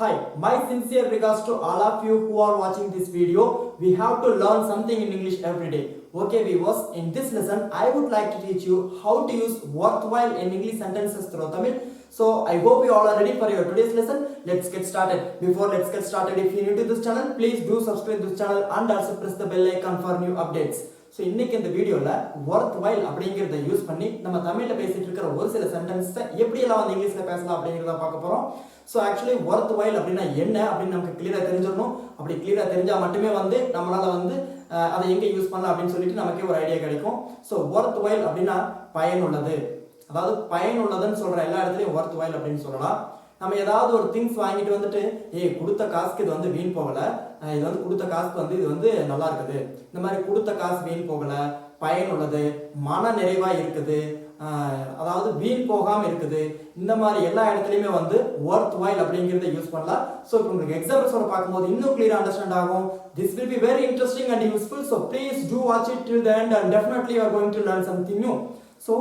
Hi, my sincere regards to all of you who are watching this video. We have to learn something in English every day. Okay viewers, in this lesson I would like to teach you how to use worthwhile in English sentences through Tamil. So I hope you all are ready for your today's lesson. Let's get started. Before let's get started, if you are new to this channel, please do subscribe to this channel and also press the bell icon for new updates. So இன்னைக்கு இந்த வீடியோவில் worth while அப்படிங்கிறத use பண்ணி நம்ம தமிழில் பேசிட்டு இருக்கிற ஒரு சில சென்டென்ஸை எப்படியெல்லாம் வந்து இங்கிலீஷில் பேசலாம் அப்படிங்கிறத பார்க்க போகிறோம். ஸோ ஆக்சுவலி ஒர்த் வைல் அப்படின்னா என்ன அப்படின்னு நமக்கு கிளியராக தெரிஞ்சிடணும். அப்படி கிளியராக தெரிஞ்சால் மட்டுமே வந்து நம்மளால் வந்து அதை எங்கே யூஸ் பண்ணலாம் அப்படின்னு சொல்லிட்டு நமக்கே ஒரு ஐடியா கிடைக்கும். ஸோ ஒர்த் வைல் அப்படின்னா பயனுள்ளது, அதாவது பயனுள்ளதுன்னு சொல்கிற எல்லா இடத்துலையும் ஒர்த் வைல் அப்படின்னு சொல்லலாம். நம்ம ஏதாவது ஒரு திங்ஸ் வாங்கிட்டு வந்துட்டு கொடுத்த காசுக்கு இது வந்து வீண் போகலை, இது வந்து கொடுத்த காசுக்கு வந்து இது வந்து நல்லா இருக்குது, இந்த மாதிரி கொடுத்த காசு வீண் போகலை, பயனுள்ளது, மன நிறைவாக இருக்குது, அதாவது வீண் போகாமல் இருக்குது, இந்த மாதிரி எல்லா இடத்துலையுமே வந்து ஒர்த் வைல் அப்படிங்கிறத யூஸ் பண்ணலாம். ஸோ இப்போ உங்களுக்கு எக்ஸாம்பிள்ஸோட பார்க்கும்போது இன்னும் கிளியராக அண்டர்ஸ்டாண்ட் ஆகும். This will be very interesting and useful. So please do watch it till the end and definitely you are going to learn something new. So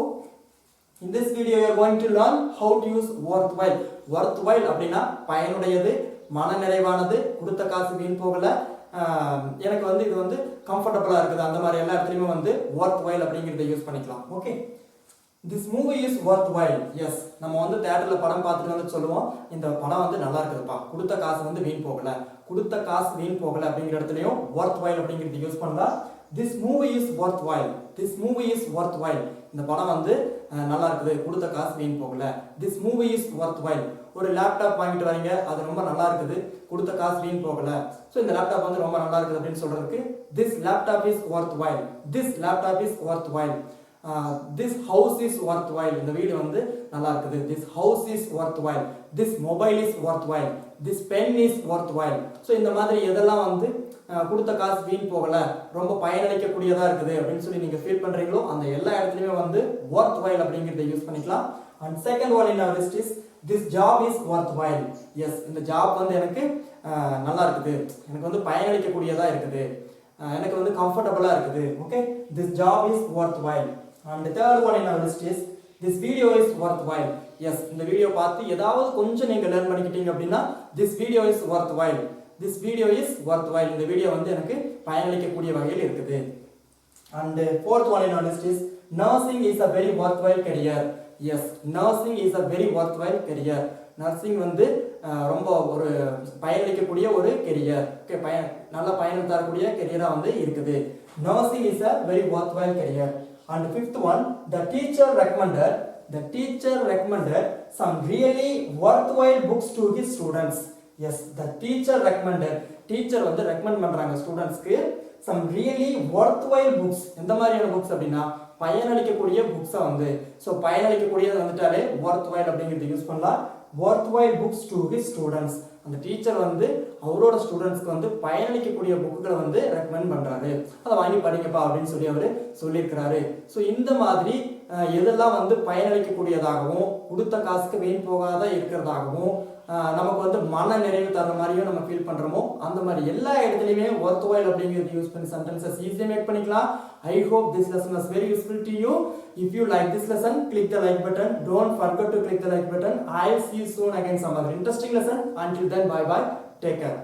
in this video you are going to learn how to use worthwhile. worthwhile அப்படின்னா பயனுடையது, மன நிறைவானது, கொடுத்த காசு வீண் போகல, எனக்கு வந்து இது வந்து கம்ஃபர்டபுளா இருக்குது, அந்த மாதிரி எல்லா இடத்துலையுமே வந்து worthwhile அப்படிங்கிறத யூஸ் பண்ணிக்கலாம். Okay, this movie is worthwhile. Yes, நம்ம வந்து தியேட்டர்ல படம் பார்த்துட்டு வந்து சொல்லுவோம் இந்த படம் வந்து நல்லா இருக்குதுப்பா, கொடுத்த காசு வந்து வீண் போகல, கொடுத்த காசு வீண் போகல அப்படிங்கிற இடத்துலையும் worthwhile அப்படிங்கிறது யூஸ் பண்ணலாம். This movie is worthwhile. This movie is worthwhile. இந்த படம் வந்து நல்லா இருக்குது, கொடுத்த காசு வீண் போகல. This movie is worthwhile. ஒரு லேப்டாப் வாங்கிட்டு வரீங்க, அது ரொம்ப நல்லா இருக்குது, கொடுத்த காசு வீண் போகல. ஸோ இந்த லேப்டாப் வந்து ரொம்ப நல்லா இருக்குது அப்படின்னு சொல்றதுக்கு this laptop is worthwhile. This laptop is worthwhile. This house is worthwhile. இந்த வீடு வந்து நல்லா இருக்குது. This house is worthwhile. This mobile is worthwhile. This pen is worthwhile. So இந்த மாதிரி எதெல்லாம் வந்து கொடுத்த காசு வீண் போகல, ரொம்ப பயனளிக்கக்கூடியதா இருக்குது அப்படின்னு சொல்லி நீங்க ஃபீல் பண்றீங்களோ அந்த எல்லா இடத்துலயுமே வந்து worthwhile அப்படிங்கறத யூஸ் பண்ணிக்கலாம். And second one in our list is this job is worthwhile. Yes, இந்த ஜாப் வந்து எனக்கு நல்லா இருக்குது, எனக்கு வந்து பயனளிக்கக்கூடியதா இருக்குது, எனக்கு வந்து கம்ஃபர்டபுளா இருக்குது. Okay, this job is worthwhile. And the third one in our list is this video is worthwhile. Yes, இந்த வீடியோ பார்த்து ஏதாவது கொஞ்சம் நீங்க லேர்ன் பண்ணிக்கிட்டீங்க அப்படின்னா this video is worthwhile. This video is worthwhile. இந்த வீடியோ வந்து எனக்கு பயனளிக்கக்கூடிய வகையில் இருக்குது. And fourth one in our list is nursing is a very worthwhile career. Yes, nursing is a very worthwhile career. Nursing வந்து ரொம்ப ஒரு பயனளிக்கக்கூடிய ஒரு கெரியர். ஓகே, நல்ல பயன் தரக்கூடிய கெரியரா வந்து இருக்குது. Nursing is a very worthwhile career. And fifth one, the teacher recommended some really worthwhile books to his students. Yes, the teacher recommended. Teacher வந்து recommend பண்றாங்க ஸ்டூடண்ட்ஸ்க்கு some really worthwhile books. எந்த மாதிரியான books அப்படின்னா பயனளிக்கக்கூடிய புக்ஸை வந்து, ஸோ பயனளிக்கக்கூடியது வந்துட்டாலே worthwhile அப்படிங்கிறது use பண்ணலாம். worthwhile books to his students. அந்த டீச்சர் வந்து அவரோட ஸ்டூடெண்ட்ஸ்க்கு வந்து பயனளிக்கக்கூடிய புக்குகளை வந்து ரெக்கமெண்ட் பண்றாரு, அதை வாங்கி படிங்கப்பா அப்படின்னு சொல்லி அவரு சொல்லியிருக்கிறாரு. ஸோ இந்த மாதிரி எதெல்லாம் வந்து பயனளிக்கக்கூடியதாகவும் கொடுத்த காசுக்கு வீண் போகாத இருக்கிறதாகவும் நமக்கு வந்து மன நிறைவு தர மாதிரியும் நம்ம ஃபீல் பண்றோமோ அந்த மாதிரி எல்லா இடத்துலையுமே worthwhile அப்படிங்கிறது யூஸ் பண்ணி சென்டென்சஸ் ஈஸியாக மேக் பண்ணிக்கலாம். I hope this lesson was very useful to you. If you like this lesson, click the like button. Don't forget to click the like button. I'll see you soon again some other interesting lesson. Until then, bye bye. Take care.